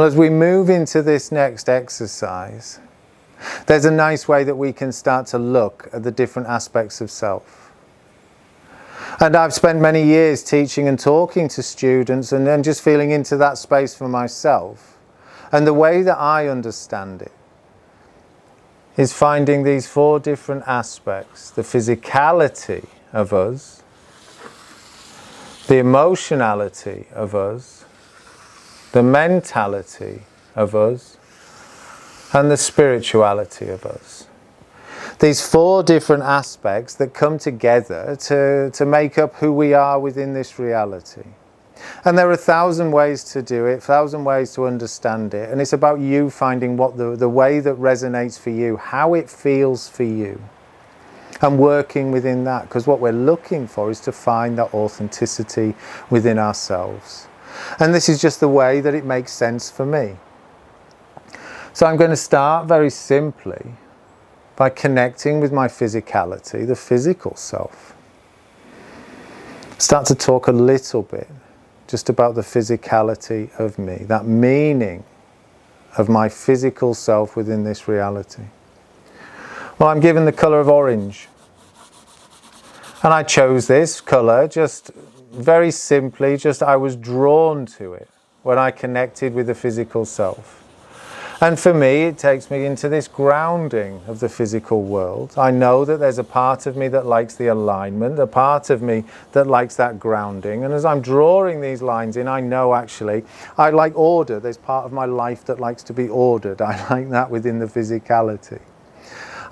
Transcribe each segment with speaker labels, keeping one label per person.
Speaker 1: Well, as we move into this next exercise, there's a nice way that we can start to look at the different aspects of self. And I've spent many years teaching and talking to students and then just feeling into that space for myself. And the way that I understand it is finding these 4 different aspects: the physicality of us, the emotionality of us, the mentality of us, and the spirituality of us. These 4 different aspects that come together to make up who we are within this reality. And there are 1,000 ways to do it, 1,000 ways to understand it, and it's about you finding what the way that resonates for you, how it feels for you, and working within that, because what we're looking for is to find that authenticity within ourselves. And this is just the way that it makes sense for me. So I'm going to start very simply by connecting with my physicality, the physical self. Start to talk a little bit just about the physicality of me, that meaning of my physical self within this reality. Well, I'm given the colour of orange. And I chose this colour just very simply, I was drawn to it when I connected with the physical self. And for me, it takes me into this grounding of the physical world. I know that there's a part of me that likes the alignment, a part of me that likes that grounding. And as I'm drawing these lines in, I know actually I like order. There's part of my life that likes to be ordered. I like that within the physicality.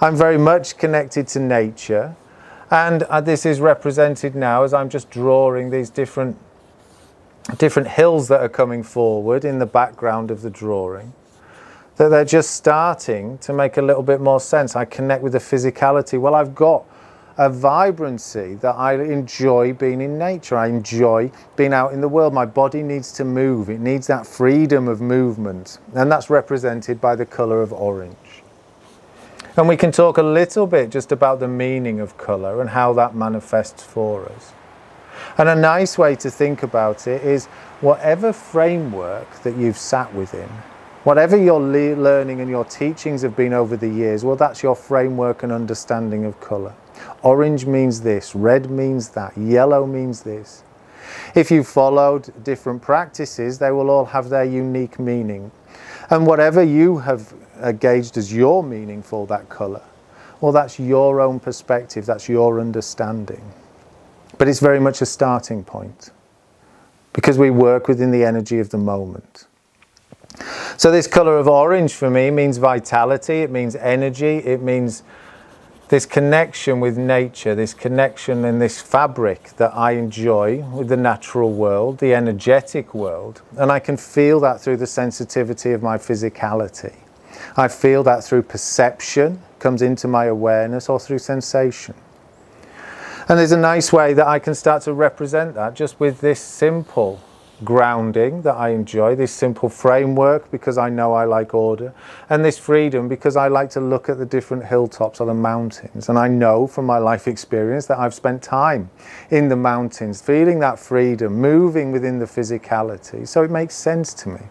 Speaker 1: I'm very much connected to nature. And this is represented now as I'm just drawing these different hills that are coming forward in the background of the drawing. That they're just starting to make a little bit more sense. I connect with the physicality. Well, I've got a vibrancy that I enjoy being in nature. I enjoy being out in the world. My body needs to move. It needs that freedom of movement. And that's represented by the colour of orange. And we can talk a little bit just about the meaning of colour and how that manifests for us. And a nice way to think about it is whatever framework that you've sat within, whatever your learning and your teachings have been over the years, well, that's your framework and understanding of colour. Orange means this, red means that, yellow means this. If you followed different practices, they will all have their unique meaning. And whatever you have gauged as your meaning for that colour, well, that's your own perspective, that's your understanding. But it's very much a starting point, because we work within the energy of the moment. So this colour of orange for me means vitality, it means energy, it means this connection with nature, this connection and this fabric that I enjoy with the natural world, the energetic world. And I can feel that through the sensitivity of my physicality. I feel that through perception, comes into my awareness, or through sensation. And there's a nice way that I can start to represent that just with this simple grounding that I enjoy, this simple framework because I know I like order, and this freedom because I like to look at the different hilltops or the mountains. And I know from my life experience that I've spent time in the mountains, feeling that freedom, moving within the physicality. So it makes sense to me.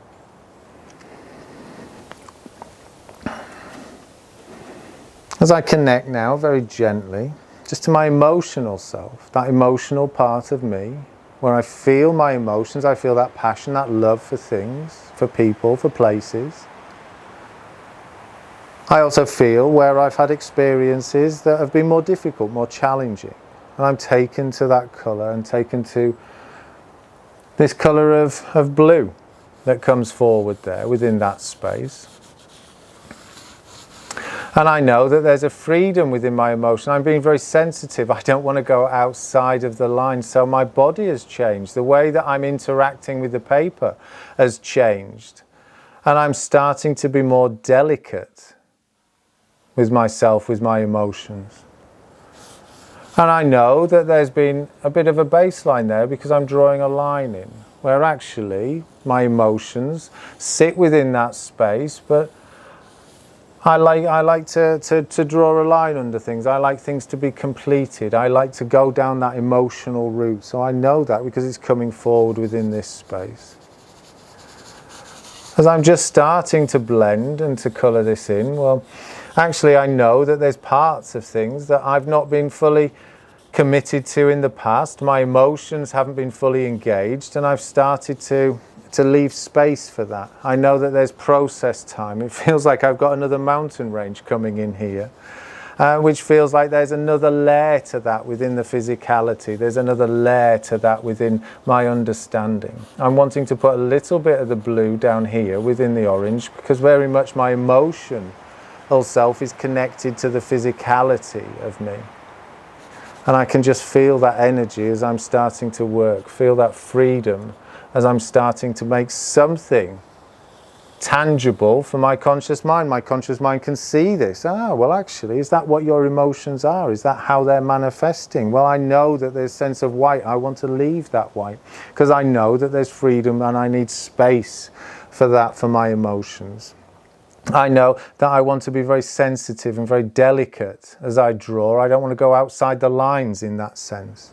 Speaker 1: As I connect now very gently just to my emotional self, that emotional part of me, where I feel my emotions, I feel that passion, that love for things, for people, for places. I also feel where I've had experiences that have been more difficult, more challenging. And I'm taken to that colour and taken to this colour of blue that comes forward there within that space. And I know that there's a freedom within my emotion. I'm being very sensitive. I don't want to go outside of the line. So my body has changed. The way that I'm interacting with the paper has changed. And I'm starting to be more delicate with myself, with my emotions. And I know that there's been a bit of a baseline there because I'm drawing a line in where actually my emotions sit within that space, but I like to draw a line under things. I like things to be completed. I like to go down that emotional route. So I know that because it's coming forward within this space. As I'm just starting to blend and to colour this in, well, actually I know that there's parts of things that I've not been fully committed to in the past. My emotions haven't been fully engaged, and I've started to leave space for that. I know that there's process time. It feels like I've got another mountain range coming in here, which feels like there's another layer to that within the physicality. There's another layer to that within my understanding. I'm wanting to put a little bit of the blue down here within the orange, because very much my emotional self is connected to the physicality of me. And I can just feel that energy as I'm starting to work, feel that freedom as I'm starting to make something tangible for my conscious mind. My conscious mind can see this. Well, actually, is that what your emotions are? Is that how they're manifesting? Well, I know that there's a sense of white. I want to leave that white, because I know that there's freedom and I need space for that, for my emotions. I know that I want to be very sensitive and very delicate as I draw. I don't want to go outside the lines in that sense.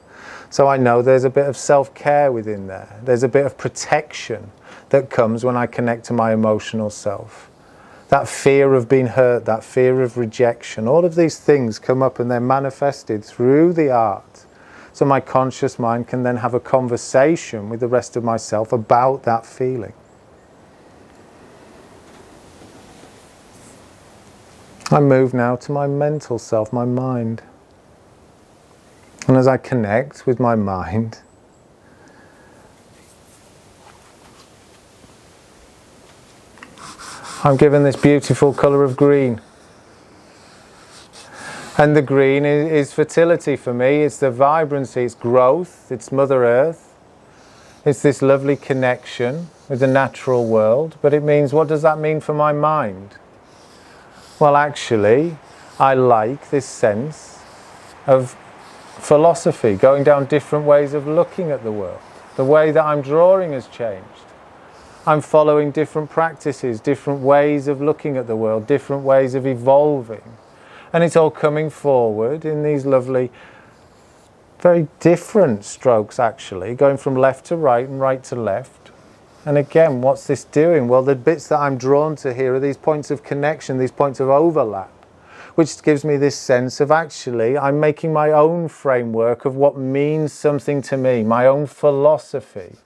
Speaker 1: So I know there's a bit of self-care within there. There's a bit of protection that comes when I connect to my emotional self. That fear of being hurt, that fear of rejection, all of these things come up and they're manifested through the art. So my conscious mind can then have a conversation with the rest of myself about that feeling. I move now to my mental self, my mind. And as I connect with my mind, I'm given this beautiful colour of green. And the green is fertility for me. It's the vibrancy, it's growth, it's Mother Earth. It's this lovely connection with the natural world. But it means, what does that mean for my mind? Well, actually, I like this sense of philosophy, going down different ways of looking at the world. The way that I'm drawing has changed. I'm following different practices, different ways of looking at the world, different ways of evolving. And it's all coming forward in these lovely, very different strokes actually, going from left to right and right to left. And again, what's this doing? Well, the bits that I'm drawn to here are these points of connection, these points of overlap, which gives me this sense of actually I'm making my own framework of what means something to me, my own philosophy,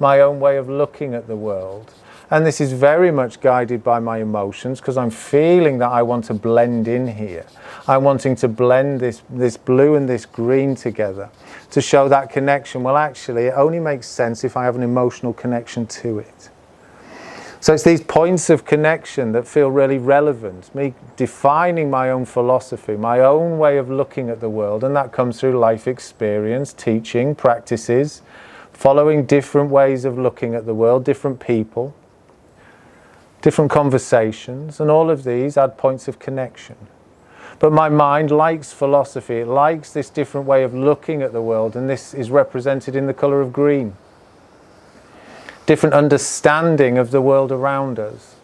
Speaker 1: my own way of looking at the world. And this is very much guided by my emotions, because I'm feeling that I want to blend in here. I'm wanting to blend this blue and this green together to show that connection. Well, actually, it only makes sense if I have an emotional connection to it. So it's these points of connection that feel really relevant, me defining my own philosophy, my own way of looking at the world, and that comes through life experience, teaching, practices, following different ways of looking at the world, different people, different conversations, and all of these add points of connection. But my mind likes philosophy, it likes this different way of looking at the world, and this is represented in the colour of green. Different understanding of the world around us.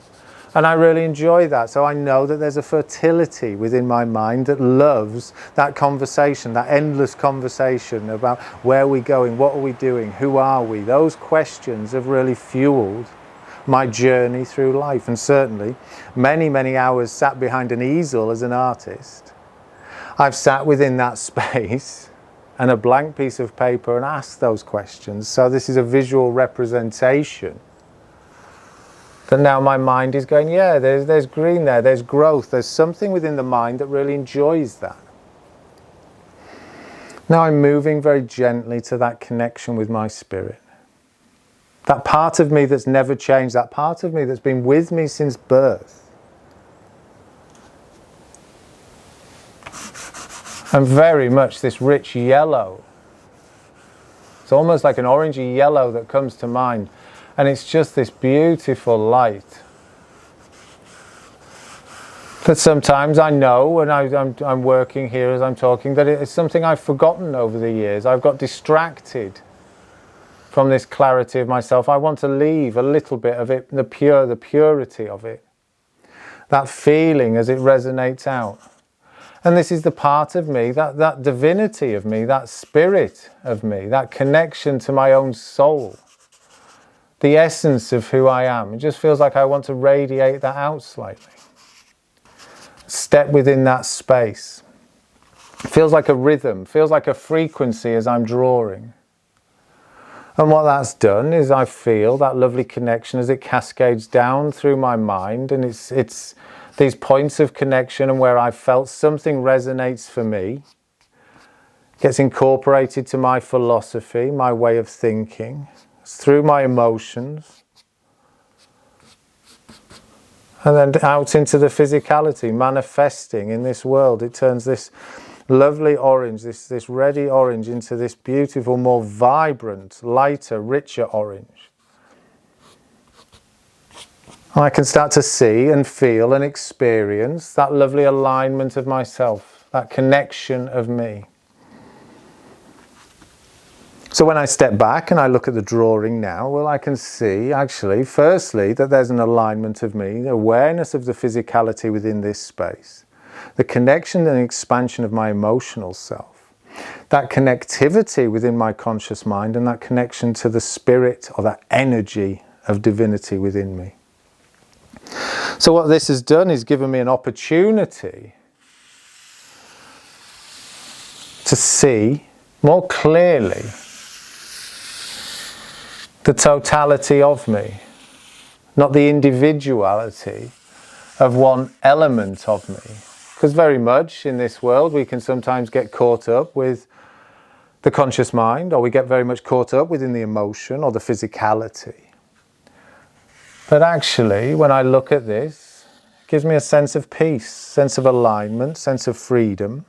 Speaker 1: And I really enjoy that. So I know that there's a fertility within my mind that loves that conversation, that endless conversation about where are we going, what are we doing, who are we? Those questions have really fueled my journey through life. And certainly many, many hours sat behind an easel as an artist. I've sat within that space and a blank piece of paper and asked those questions. So this is a visual representation that now my mind is going, yeah, there's green there, there's growth, there's something within the mind that really enjoys that. Now I'm moving very gently to that connection with my spirit. That part of me that's never changed, that part of me that's been with me since birth. And very much this rich yellow. It's almost like an orangey yellow that comes to mind. And it's just this beautiful light that sometimes I know when I'm working here as I'm talking that it's something I've forgotten over the years. I've got distracted from this clarity of myself. I want to leave a little bit of it, the purity of it. That feeling as it resonates out. And this is the part of me, that divinity of me, that spirit of me, that connection to my own soul, the essence of who I am. It just feels like I want to radiate that out slightly. Step within that space. It feels like a rhythm, feels like a frequency as I'm drawing. And what that's done is I feel that lovely connection as it cascades down through my mind, and it's these points of connection and where I felt something resonates for me, gets incorporated to my philosophy, my way of thinking, through my emotions, and then out into the physicality, manifesting in this world. It turns this lovely orange, this reddy orange, into this beautiful, more vibrant, lighter, richer orange. I can start to see and feel and experience that lovely alignment of myself, that connection of me. So when I step back and I look at the drawing now, well, I can see actually, firstly, that there's an alignment of me, the awareness of the physicality within this space, the connection and expansion of my emotional self, that connectivity within my conscious mind, and that connection to the spirit or that energy of divinity within me. So what this has done is given me an opportunity to see more clearly the totality of me, not the individuality of one element of me. Because very much in this world we can sometimes get caught up with the conscious mind, or we get very much caught up within the emotion or the physicality. But actually, when I look at this, it gives me a sense of peace, sense of alignment, sense of freedom,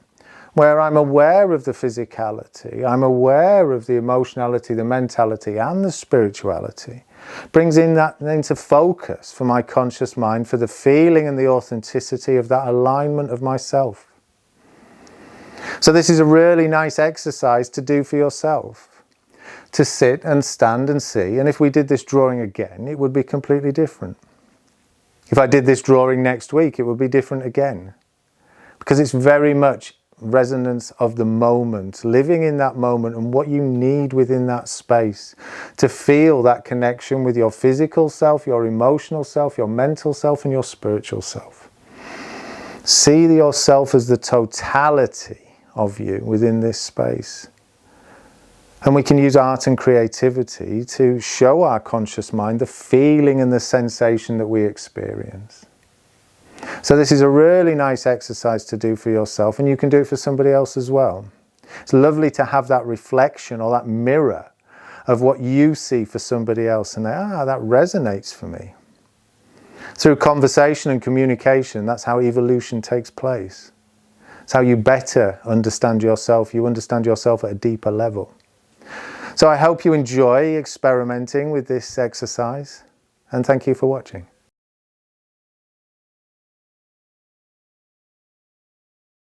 Speaker 1: where I'm aware of the physicality, I'm aware of the emotionality, the mentality, and the spirituality. Brings in that into focus for my conscious mind, for the feeling and the authenticity of that alignment of myself. So this is a really nice exercise to do for yourself, to sit and stand and see. And if we did this drawing again, it would be completely different. If I did this drawing next week, it would be different again, because it's very much resonance of the moment, living in that moment and what you need within that space to feel that connection with your physical self, your emotional self, your mental self, and your spiritual self. See yourself as the totality of you within this space. And we can use art and creativity to show our conscious mind the feeling and the sensation that we experience. So this is a really nice exercise to do for yourself, and you can do it for somebody else as well. It's lovely to have that reflection or that mirror of what you see for somebody else, and that resonates for me. Through conversation and communication, that's how evolution takes place. It's how you better understand yourself. You understand yourself at a deeper level. So I hope you enjoy experimenting with this exercise, and thank you for watching.